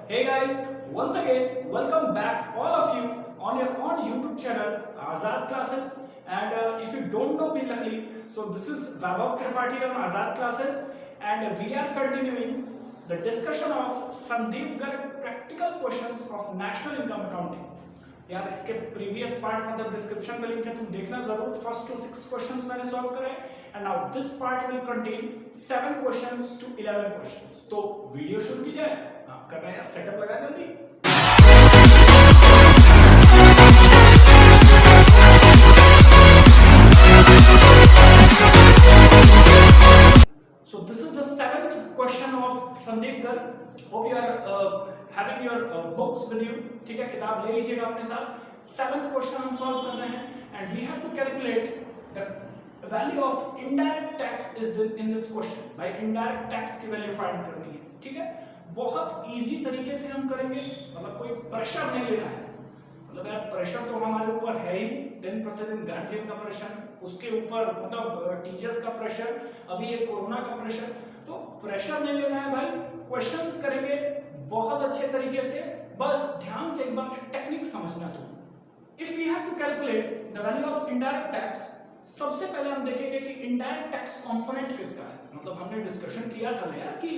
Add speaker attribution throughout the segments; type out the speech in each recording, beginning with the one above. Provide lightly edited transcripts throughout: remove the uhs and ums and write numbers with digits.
Speaker 1: Hey guys, once again, welcome back all of you on your own YouTube channel Azad Classes. And if you don't know me luckily, so this is Vaibhav Tripathi on Azad Classes, and we are continuing the discussion of Sandeep Garg practical questions of national income accounting. यार इसके previous part मतलब description में link है, तुम देखना जरूर। First to 6 questions मैंने solve करे and now this part will contain 7 questions to 11 questions. तो वीडियो शुरू की जाए। कर रहे हैं, सेटअप लगा जल्दी। So this is the 7th question of Sandeep Garg. Hope you are having your books with you. ठीक है, किताब ले लीजिएगा अपने साथ। 7th question हम सॉल्व कर रहे हैं and we have to calculate the value of indirect tax is in this question. भाई indirect tax की वैल्यू फाइंड करनी है, ठीक है। बहुत इजी तरीके से हम करेंगे, मतलब कोई प्रेशर नहीं लेना है। मतलब यार प्रेशर तो हमारे ऊपर है ही, दिन प्रतिदिन गार्जियन का प्रेशर, उसके ऊपर मतलब टीचर्स का प्रेशर, अभी ये कोरोना का प्रेशर, तो प्रेशर नहीं लेना है भाई। क्वेश्चंस करेंगे बहुत अच्छे तरीके से, बस ध्यान से एक बार टेक्निक समझना। तो if we have to calculate the value of indirect tax, सबसे पहले हम देखेंगे कि इनडायरेक्ट टैक्स कंपोनेंट किसका है। मतलब हमने डिस्कशन किया था ना यार कि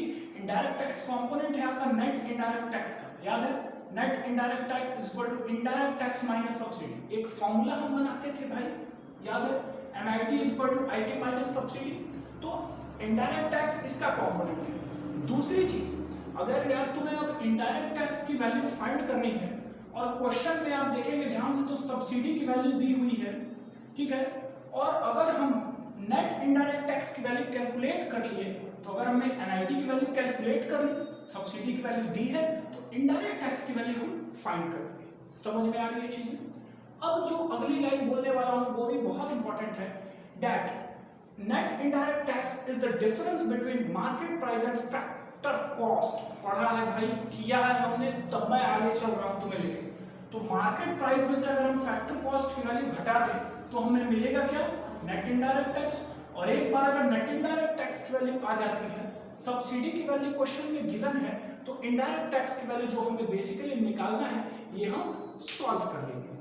Speaker 1: इनडायरेक्ट टैक्स कंपोनेंट है आपका नेट इनडायरेक्ट टैक्स का, याद है? Net indirect tax is equal to indirect tax minus subsidy. एक फॉर्मूला हम बनाते थे भाई, याद है? NIT is equal to IT minus subsidy. तो इनडायरेक्ट टैक्स इसका कंपोनेंट है। दूसरी चीज, अगर यार तुम्हें अब इनडायरेक्ट टैक्स की वैल्यू फाइंड करनी है और क्वेश्चन में आप देखेंगे ध्यान से तो सब्सिडी की वैल्यू दी हुई है, ठीक है। और अगर हम नेट इनडायरेक्ट टैक्स की वैल्यू कैलकुलेट कर लिए, तो अगर हमने एनआईटी की वैल्यू कैलकुलेट कर ली, सब्सिडी की वैल्यू दी है, तो इनडायरेक्ट टैक्स की वैल्यू हम फाइंड करेंगे। समझ में आ रही है चीजें? अब जो अगली लाइन बोलने वाला हूं वो भी बहुत इंपॉर्टेंट है। That net indirect tax is the difference between market price and factor cost. पढ़ा है भाई, किया है हमने, तब मैं आगे चल रहा हूं तुम्हें लेके। तो मार्केट प्राइस में से अगर हम फैक्टर कॉस्ट की वैल्यू घटा दें तो हमें मिलेगा क्या? Net indirect tax. और एक बार अगर नेट इनडायरेक्ट टैक्स की वैल्यू आ जाती है, सब्सिडी की वैल्यू क्वेश्चन में गिवन है, तो इनडायरेक्ट टैक्स की वैल्यू जो हमें बेसिकली निकालना है ये हम सॉल्व कर लेंगे।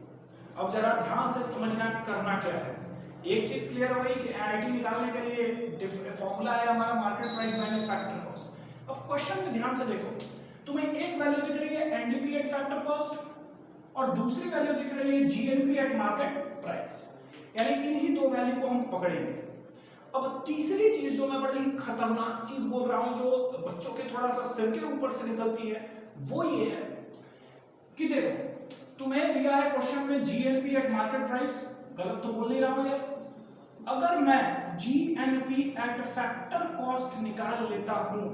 Speaker 1: अब जरा ध्यान से समझना करना क्या है। एक चीज क्लियर हो गई कि एनआईटी निकालने के लिए फॉर्मूला है हमारा market price minus factor cost. अब क्वेश्चन में ध्यान से देखो, तुम्हें एक वैल्यू दिख रही है एनडीपी एट फैक्टर कॉस्ट और दूसरी वैल्यू दिख रही है जीएनपी एट मार्केट प्राइस, यानी इन्हीं दो वैल्यू को हम पकड़ेंगे। अब तीसरी चीज जो मैं बड़ी खतरनाक चीज बोल रहा हूं, जो बच्चों के थोड़ा सा सिर के ऊपर से निकलती है, वो ये है कि देखो तुम्हें दिया है क्वेश्चन में जीएनपी एट मार्केट प्राइस, गलत तो बोल नहीं रहा हूं यार। अगर मैं जीएनपी एट फैक्टर कॉस्ट निकाल लेता हूं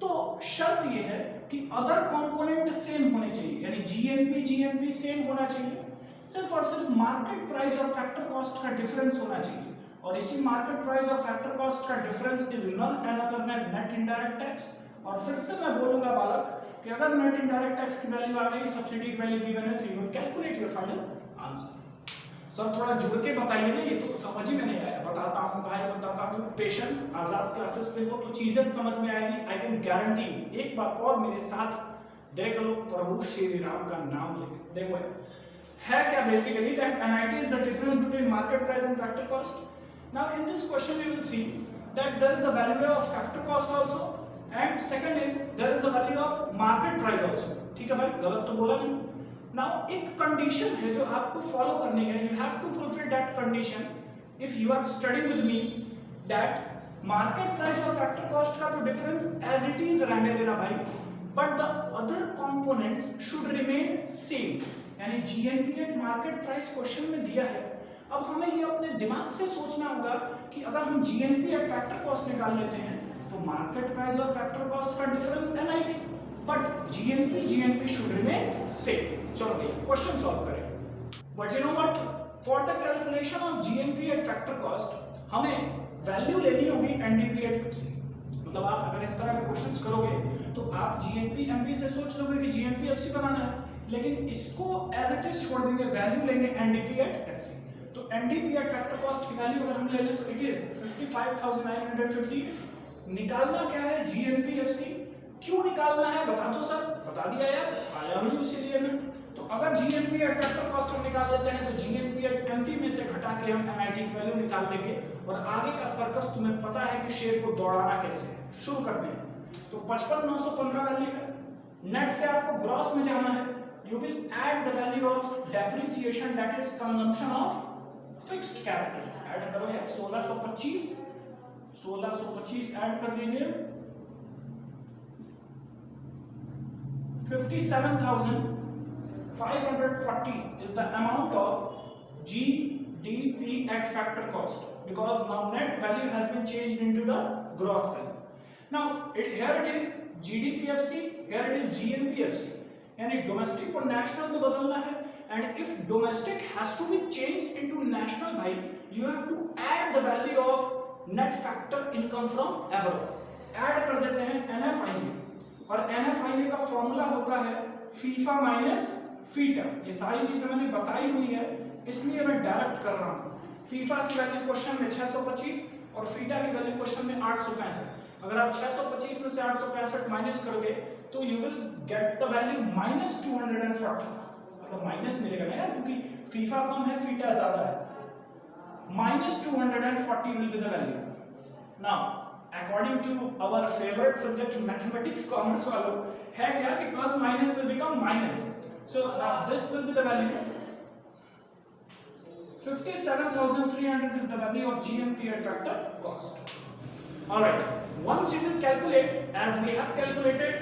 Speaker 1: तो शर्त ये है कि अदर कंपोनेंट सेम होने चाहिए, यानी जीएनपी सेम होना चाहिए। सिर्फ और सिर्फ मार्केट प्राइस और फैक्टर कॉस्ट का डिफरेंस होना चाहिए, और इसी मार्केट प्राइस और फैक्टर कॉस्ट का difference is none and other than net indirect tax. और फिर से मैं बोलूंगा बालक कि अगर नेट इनडायरेक्ट टैक्स की वैल्यू आ गई, सब्सिडी की वैल्यू गिवन है, तो you will calculate your final answer. Sir थोड़ा जुड़ के बताइए ना, ये तो समझ ही में नहीं आया। बताता हूँ भाई, बताता हूँ। पेशेंस, आजाद क्लासेस पे हो तो चीजें समझ में आएगी, आई कैन गारंटी। एक बार और मेरे साथ देख लो, प्रभु श्री राम का नाम लेके देखो है क्या basically that NIT is the difference between market price and factor cost. Now in this question we will see that there is a value of factor cost also and second is there is a value of market price also. ठीक है भाई, गलत तो बोला नहीं। Now एक condition है जो आपको follow करनी है, you have to fulfill that condition if you are studying with me, that market price और factor cost का तो difference as it is रहने देना भाई, but the other components should remain same। यानी GNP eight market price question में दिया है। अब हमें ये अपने दिमाग से सोचना होगा कि अगर हम जीएनपी एट फैक्टर कॉस्ट निकाल लेते हैं तो मार्केट प्राइस और फैक्टर कॉस्ट का difference NIT, but GNP should remain same. चलो भैया क्वेश्चन सॉल्व करें। But you know what, for the calculation of GNP eight factor cost हमें वैल्यू लेनी होगी एनडीपी एट एफसी। मतलब आप अगर इस तरह के क्वेश्चंस करोगे तो आप जीएनपी एमपी से सोच लोगे कि जीएनपी एफसी बनाना है, लेकिन इसको एज इट इज छोड़ देंगे, वैल्यू लेंगे एनडीपी एट एफसी। तो एनडीपी एट फैक्टर कॉस्ट की वैल्यू अगर हम ले लें तो इट इज 55,950। निकालना क्या है? GNP FC. क्यों निकालना है बता दो सर? बता शेर को दौड़ाना कैसे है। शुरू करते हैं। तो 55,915 वैल्यू है। नेट से आपको ग्रॉस में जाना है। You will add the value of depreciation that is consumption of fixed capital. Add करो यार 1625 ऐड कर दीजिए। 57,540 is the amount of GDP at factor cost, because now net value has been changed into the gross value. Now here it is GDPFC, here it is GNPFC, यानी domestic को national में बदलना है, and if domestic has to be changed into national भाई, you have to add the value of net factor income from abroad. Add कर देते हैं NFIA, और NFIA का फॉर्मूला होता है फीफा माइनस फीटा। ये सारी चीजें मैंने बताई हुई है, इसलिए मैं डायरेक्ट कर रहा हूँ। फीफा की वैल्यू क्वेश्चन में 625 और फीटा की वैल्यू क्वेश्चन में 865। अगर आप 625 में से 865 माइनस करोगे तो you will get the value -240, मतलब माइनस मिलेगा ना यार, क्योंकि फीफा कम है फीटा ज्यादा है। -240 will be the value. Now according to our favourite subject mathematics, commerce वालों है क्या कि plus minus will become minus, so this will be the value. 57,300 is the value of GNP at factor cost. All right, once you will calculate, as we have calculated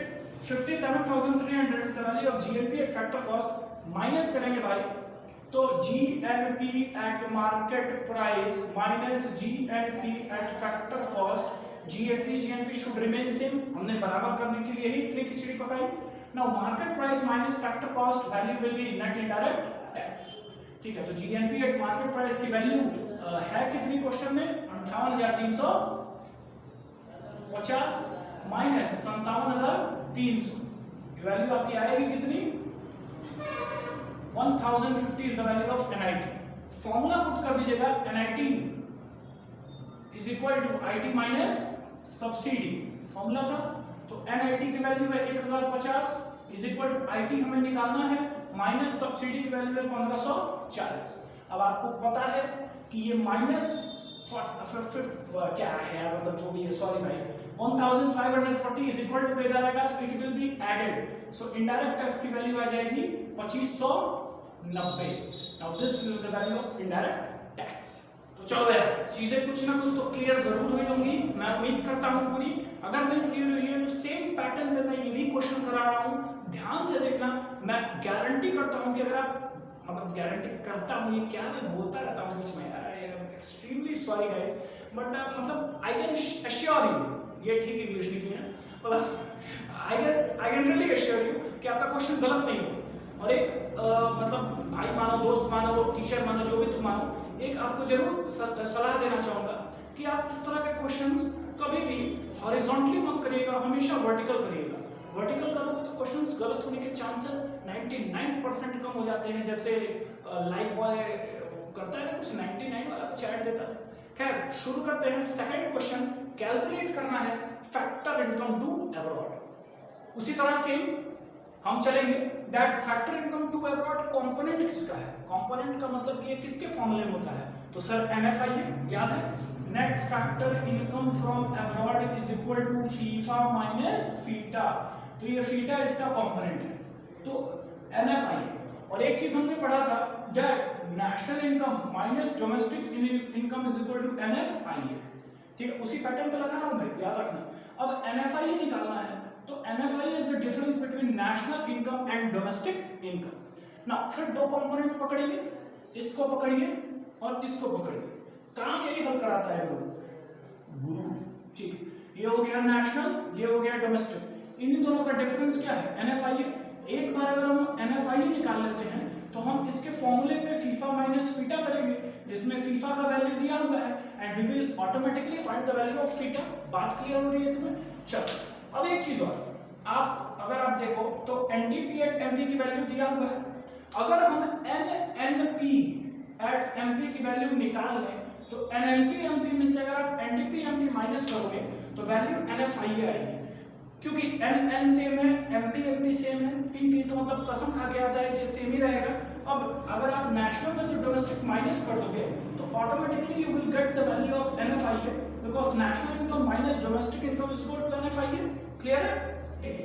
Speaker 1: 57,300 is the value of GNP at factor cost, minus करेंगे भाई, तो GNP at market price minus GNP at factor cost, GNP should remain same, हमने बराबर करने के लिए ही इतनी खिचड़ी पकाई। Now market price minus factor cost value will be net indirect tax। ठीक है, तो GNP एट मार्केट प्राइस की वैल्यू है कितनी क्वेश्चन में? 58,350 माइनस 57,300, वैल्यू आपकी आएगी कितनी? 1050 is the value of NIT। Formula put कर दीजिएगा, NIT is equal to IT minus subsidy, formula था। तो NIT की वैल्यू है 1050 इज इक्वल टू IT हमें निकालना है माइनस सब्सिडी की वैल्यू है 1540। अब आपको पता है कि ये माइनस क्या है, मतलब जो भी है, सॉरी भाई, 1540 इज इक्वल टू इधर आएगा तो it will be added, so indirect tax की वैल्यू आ जाएगी 2590। Now this will be the value of indirect tax. तो चलो यार, चीजें कुछ ना कुछ तो क्लियर जरूर हुई होंगी, मैं उम्मीद करता हूँ पूरी। अगर नहीं क्लियर हुई है तो सेम पैटर्न में मैं ये भी क्वेश्चन करा रहा हूँ, ध्यान से देखना। मैं गारंटी करता हूँ कि अगर आप, मतलब गारंटी करता हूँ, ये क्या मैं बोलता रहता हूँ बीच में यार, I am extremely sorry guys, but मतलब आई कैन अश्योर यू, ये ठीक इंग्लिश निकली है, मतलब I can really assure you कि आपका क्वेश्चन गलत नहीं हो। और एक मतलब भाई मानो, दोस्त मानो, टीचर मानो, जो भी तुम मानो, एक आपको जरूर सलाह देना चाहूँगा कि आप इस तरह के क्वेश्चंस कभी भी हॉरिजॉन्टली मत करिएगा, हमेशा वर्टिकल करिएगा। वर्टिकल करोगे तो क्वेश्चंस गलत होने के चांसेस 99% कम हो जाते हैं। जैसे लाइक बॉय करता है ना कुछ, 99 वाला चैट देता है। खैर, शुरू करते हैं। सेकंड क्वेश्चन, कैलकुलेट करना है फैक्टर इनकम टू अब्रॉड। उसी तरह सेम हम चलेंगे that factor income to abroad component किसका है? कंपोनेंट का मतलब कि ये किसके फॉर्मूले में होता है? तो सर NFIA याद है, net factor income from abroad is equal to FIFA minus FITA. तो ये फीटा इसका कंपोनेंट है, तो NFIA। और एक चीज हमने पढ़ा था that national income minus domestic income is equal to NFIA। ठीक है, उसी पैटर्न पे लगा रहा हूं भाई, याद रखना। अब NFIA निकालना है, तो NFIA is the difference between national income and domestic income. Now फिर दो कंपोनेंट पकड़िए, इसको पकड़िए और इसको पकड़िए, काम यही हल कराता है गुरु। ठीक, ये हो गया नेशनल, ये हो गया डोमेस्टिक। इन दोनों का डिफरेंस क्या है? NFIA। एक बार अगर हम NFIA निकाल लेते हैं तो हम इसके फॉर्मूले पे फीफा माइनस फीटा करेंगे, जिसमें फीफा का वैल्यू दिया हुआ है, and we will automatically find the value of FITA. बात क्लियर हो रही है तुम्हें? चलो, अब एक चीज और, अगर आप देखो तो NDP एट MP की वैल्यू दिया हुआ है। अगर हम NNP एट MP की वैल्यू निकाल लें तो NNP MP में से अगर आप NDP MP माइनस करोगे तो वैल्यू NFIA आएगी, क्योंकि NN सेम है, MP MP सेम है, PP तो मतलब कसम खा के आता है कि सेम ही रहेगा। अब अगर आप नेशनल में से डोमेस्टिक माइनस कर दोगे तो automatically you will get the value of NFIA, because national income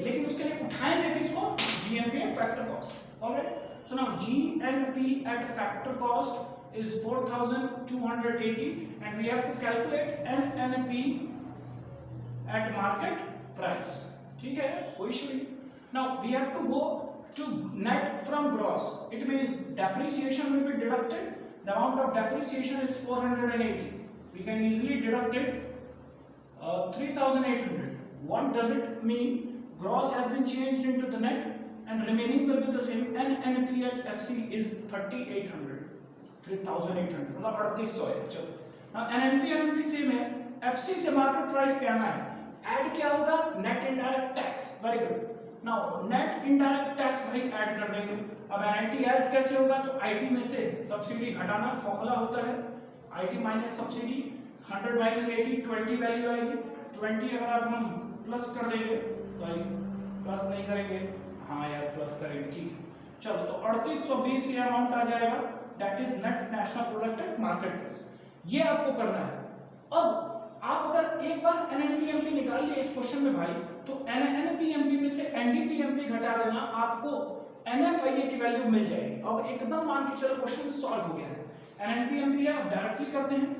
Speaker 1: लेकिन उसके लिए उठाएंगे किसको, GNP at factor cost. Alright, so now GNP at factor cost is 4280 and we have to calculate NNP at market price. ठीक है, कोई issue नहीं। Now we have to go to net from gross. It means depreciation will be deducted. The amount of depreciation is 480. We can easily deduct it 3800. What does it mean? Gross has been changed into the net and remaining will be the same. NNP at FC is 3800. 3800 मतलब 3800 है। चलो, now NNP same है, FC से market price क्या आना है, add क्या होगा, net indirect tax. Very good. Now net indirect tax भाई ऐड कर देंगे। अब एनआईटी ऐड कैसे होगा, तो आईटी में से सब्सिडी घटाना फॉर्मूला होता है, IT minus subsidy, 100 minus 80 20 value आएगी। 20 अगर आप हम प्लस कर देंगे तो आई प्लस नहीं करेंगे, हाँ यार प्लस करेंगे, ठीक है। चलो, तो 3820 ये अमाउंट आ जाएगा, that is net national product at market price. ये आपको करना है। अब आप अगर एक बार एनएनपीएमपी निकाल लिए इस क्वेश्चन में भाई, तो एनएनपीएमपी में से एनडीपीएमपी घटा देना, आपको एनएफआईए की वैल्यू मिल जाएगी। अब एकदम मान के चलो क्वेश्चन सॉल्व हो गया है। एनएनपीएमपी है, अब डायरेक्टली करते हैं।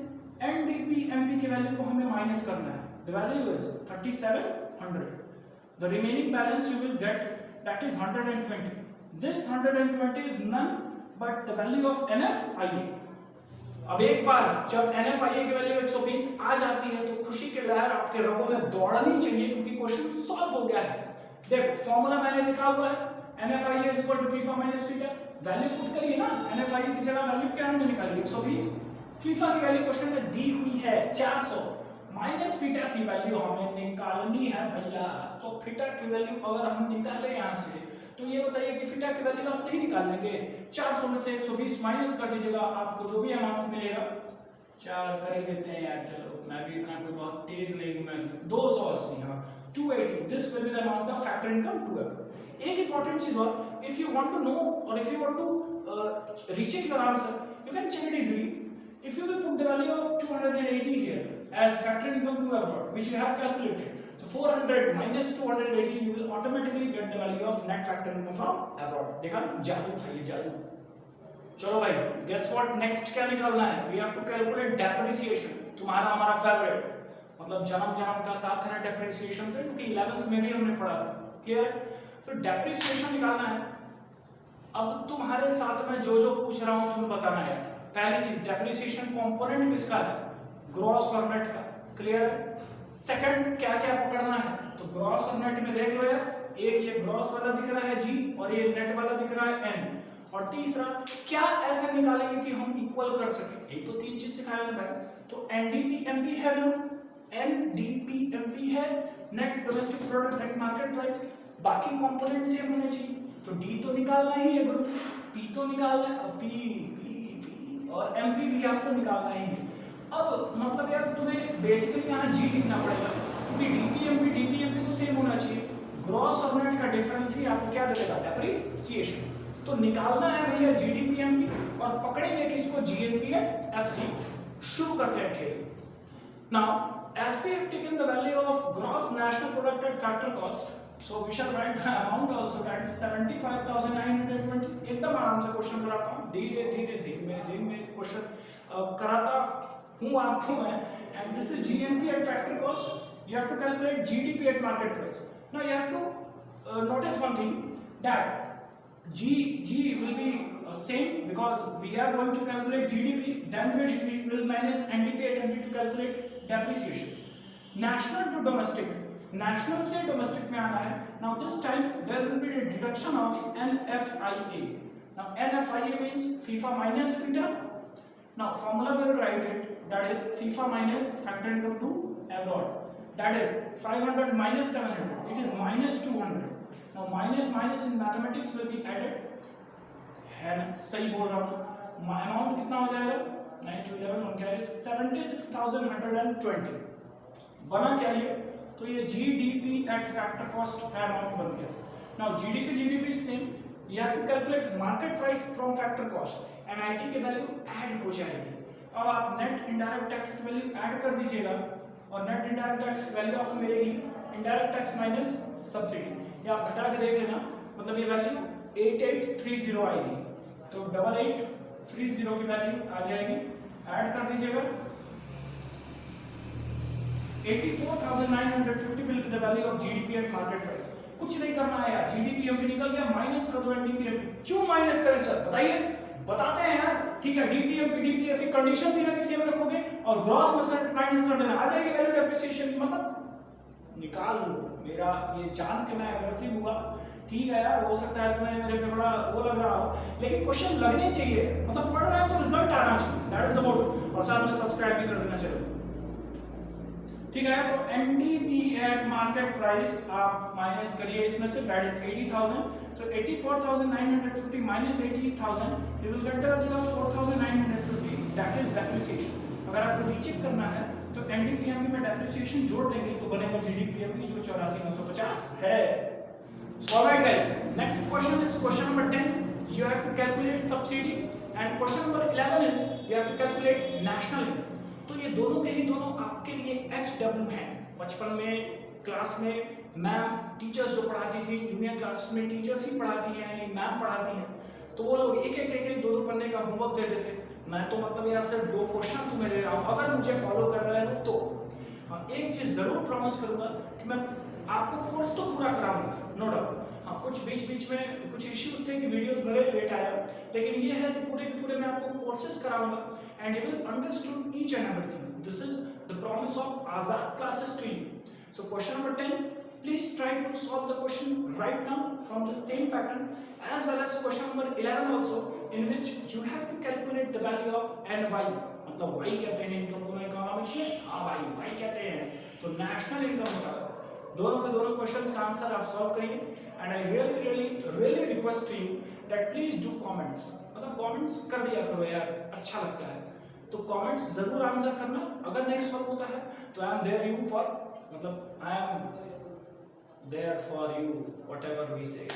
Speaker 1: एनडीपीएमपी की वैल्यू को हमें माइनस करना है। The value is 3700। The remaining balance you will get, that is 120। This 120 is none but the value of NFIA. अब एक बार जब NFIA की वैल्यू 120 आ जाती है तो खुशी के लहर आपके रगों में दौड़नी चाहिए, क्योंकि क्वेश्चन सॉल्व हो गया है। देखो फॉर्मूला मैंने लिखा हुआ है, NFIA is equal to FIFA minus FITA. Value put करिए ना, NFIA की जगह वैल्यू क्या हमने निकाली 120, फीफा की वैल्यू क्वेश्चन में दी हुई है 400, माइनस फीटा की वैल्यू हमें निकालनी है भैया। तो फीटा की वैल्यू अगर हम निकाले यहाँ से, तो ये बताइए कि फीटा की वैल्यू आप नहीं निकाल लेंगे। 400 में से 120 माइनस कर दीजिएगा, आपको जो भी अमाउंट मिलेगा, 4 कर ही देते हैं यार, चलो मैं भी इतना कोई बहुत तेज नहीं हूं, मैं 280, हाँ 280, this will be the amount of factor income to average. एक इंपॉर्टेंट चीज और, if you want to know और if you want to recheck your answer, you can check it easily. If you will put the value of 280 here as factor income to average which you have calculated, so 400 minus 280 you will automatically get the value of net factor income from abroad। देखा, जादू था ये, जादू। चलो भाई, guess what next क्या निकालना है, we have to calculate depreciation। तुम्हारा हमारा फेवरेट, मतलब जन्म जन्म का साथ है डेप्रिसिएशन से, क्योंकि 11th में भी हमने पढ़ा था। क्लियर? तो डेप्रिसिएशन निकालना है। अब तुम्हारे साथ में जो जो पूछ रहा हूं तुम्हें बताना है। पहली चीज, डेप्रिसिएशन कंपोनेंट किसका है, ग्रॉस और नेट का। क्लियर है? सेकंड क्या क्या पकड़ना है, तो ग्रॉस और नेट में देख लो यार, एक ये ग्रॉस वाला दिख रहा है G और ये नेट वाला दिख रहा है N, और तीसरा क्या ऐसा निकालेंगे कि हम इक्वल कर सके। एक तो 3 चीज सिखाया है। तो NDPMP है ना, NDPMP है, net domestic product net market price, बाकी कंपोनेंट सेम होने चाहिए। तो D तो निकालना ही है ग्रुप, P तो निकालना है, और P और MP भी आपको निकालना ही है। अब मतलब यार तुम्हें बेसिकली यहाँ G लिखना पड़ेगा, क्योंकि DPMP तो सेम होना चाहिए। ग्रॉस और नेट का डिफरेंस ही आपको क्या देगा, डेप्रिसिएशन। तो निकालना है भैया GDPMP और पकड़ेंगे किसको, GNP एट FC। शुरू करते हैं खेल। Now as we have taken the value of gross national product at factor cost, so we shall write the amount also, that is 75,920। एकदम आराम से क्वेश्चन कराता हूँ, धीरे धीरे क्वेश्चन कराता हूँ आपको मैं। and this is GNP at factor cost, you have to calculate GDP at market price। now you have to notice one thing, that G will be same, because we are going to calculate GDP, then we will minus NDP at NDP to calculate depreciation। national to domestic, national से domestic में आना है। now this time there will be a deduction of NFIA। now NFIA means FIFA minus fita। now formula will write it, that is FIFA minus factor income to abroad, that is 500 minus 700, it is minus 200। now minus in mathematics will be added, है ना, सही बोल रहा हूँ। Amount कितना हो जाएगा, 9 to 11 क्या है, 76,120। बना क्या ये, तो ये GDP at factor cost का अमाउंट बन गया। now GDP is same, you have to calculate market price from factor cost, NIT की वैल्यू ऐड हो जाएगी। अब आप नेट इनडायरेक्ट टैक्स की वैल्यू ऐड कर दीजिएगा, और नेट इनडायरेक्ट टैक्स की वैल्यू आपको मिलेगी इनडायरेक्ट टैक्स माइनस सब्सिडी। या आप घटा के देख लेना, मतलब ये वैल्यू 8830 आएगी, तो 8830 की वैल्यू आ जाएगी, ऐड कर दीजिएगा 84,950 will be the value of GDP at market price। कुछ नहीं करना है यार, GDP हमको निकल गया, माइनस कर दो एनडीपीएम। क्यों माइनस करें सर, बताइए, बताते हैं यार, ठीक है। डीपीएम पीडीपीएम की कंडीशन थी ना कि सेम रखोगे और ग्रॉस में सर माइनस कर देना, आ जाएगी वैल्यू डेप्रिसिएशन की, मतलब निकाल लो। मेरा ये जान के मैं एग्रेसिव हुआ, ठीक है यार, हो सकता है तुम्हें मेरे पे बड़ा वो लग रहा हो, लेकिन क्वेश्चन लगने चाहिए, मतलब पढ़ रहे हैं तो रिजल्ट आना चाहिए, दैट इज द मोटिव। और साथ में सब्सक्राइब भी कर देना, चलो ठीक है। तो एनडीपी एट मार्केट प्राइस आप माइनस करिए इसमें से, दैट इज 80,000, तो 84,950 minus 80,000, you will get the value of 4,950, that is depreciation. अगर आपको रीचेक करना है तो एनडीपीएम में डेप्रिसिएशन जोड़ देंगे तो बनेगा जीडीपीएम की जो 84,950 है। So alright guys, next question is question number 10. You have to calculate subsidy, and question number 11 is you have to calculate national income. तो ये दोनों के ही दोनों आपके लिए HW हैं। बचपन में क्लास में मैम टीचर्स जो पढ़ाती थी, जूनियर क्लासेस में टीचर्स ही पढ़ाती हैं, यानी मैम पढ़ाती हैं, तो वो लोग एक दो पढ़ने का होमवर्क दे देते। मैं तो मतलब यार सिर्फ 2 क्वेश्चन तुम्हें दे रहा हूँ, अगर मुझे फॉलो कर रहे हो तो। हाँ, एक चीज जरूर प्रॉमिस करूंगा कि मैं आपको कोर्स तो पूरा कराऊंगा, नो डाउट। हाँ, कुछ बीच में कुछ इश्यूज थे कि वीडियोस मेरे लेट आया, लेकिन ये है कि पूरे के पूरे मैं आपको कोर्सेज कराऊंगा and you will understand each and everything. This is the promise of Azad classes to you. So question number 10, please try to solve the question right now from the same pattern, as well as question number 11 also, in which you have to calculate the value of NY। मतलब Y कहते हैं income को economics में, हाँ भाई Y कहते हैं, तो नेशनल इनकम होगा। दोनों के दोनों क्वेश्चंस का आंसर आप सॉल्व करिए, and I really request to you that please do comments, मतलब कमेंट्स कर दिया करो यार, अच्छा लगता है, तो कमेंट्स जरूर आंसर करना। अगर नहीं सॉल्व होता है तो I am there you for, मतलब I am there for you whatever we say.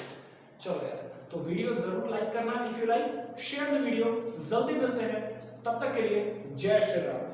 Speaker 1: चलो यार, तो वीडियो जरूर लाइक करना, if you like share the video. जल्दी मिलते हैं, तब तक के लिए जय श्री राम।